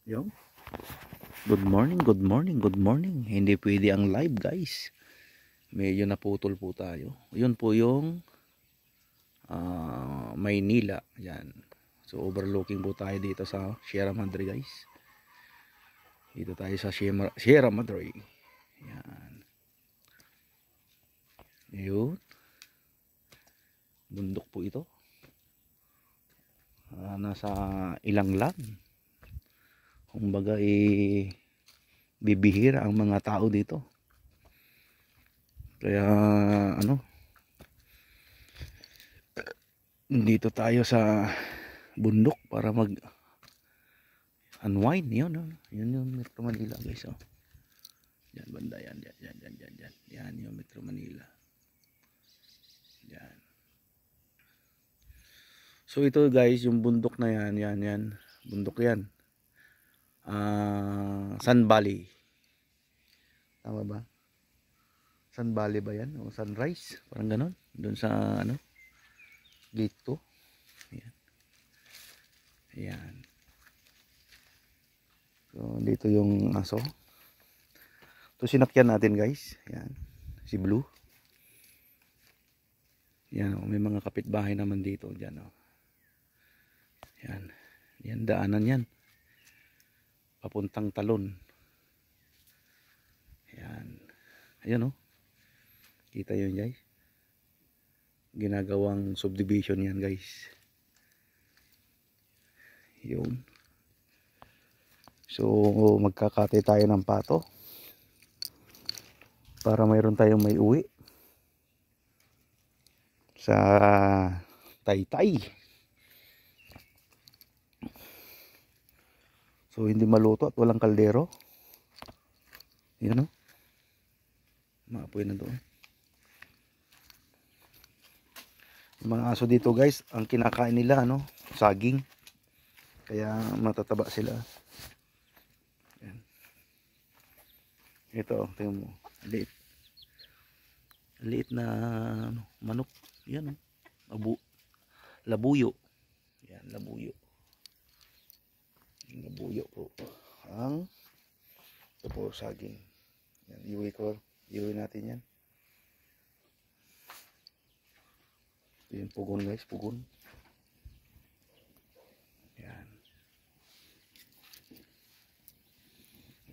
Yo. Good morning, good morning, good morning. Hindi pwede ang live, guys. Medyo naputol po tayo. Yun po yung Maynila. Yan. So overlooking po tayo dito sa Sierra Madre, guys. Dito tayo sa Sierra Madre. Yan. Yun. Bundok po ito. Nasa ilang lang. Kumbaga bibihira ang mga tao dito. Kaya dito tayo sa bundok para mag unwind. Yun yung Metro Manila, guys. Yan banda, yan yung Metro Manila. Yan. So ito, guys, yung bundok na yan bundok yan. Sun Valley. Tama ba? Sun Valley ba yan? O Sunrise? Parang ganon. Doon sa gate 2. Yan. Yan. So dito yung aso. Ito sinakyan natin, guys. Yan. Si Blue. Yan, may mga kapitbahay naman dito diyan. Yan. Yan, daanan yan. Papuntang Talon. Yan. Ayan, kita yun, guys. Ginagawang subdivision yan, guys. Yun. So magkakate tayo ng pato para mayroon tayong may uwi sa Taytay. So hindi maluto at walang kaldero. Yan, maapoy na doon. Yung mga aso dito, guys, ang kinakain nila saging. Kaya matataba sila. Yan. Ito, tingnan mo. Liit na manok. Yan, labuyo. Yan, labuyo. Labuyo po. Ito po, saging. Yan, iuwi natin yan. Ito yung pugon, guys, pugon. Yan.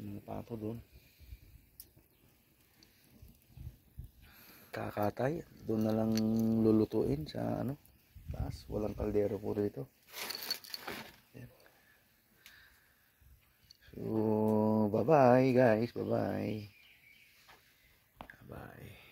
Yung pato doon. Kakatay. Doon na lang lulutuin sa taas. Walang kaldero po dito. So, bye-bye, guys. Bye-bye. Bye-bye.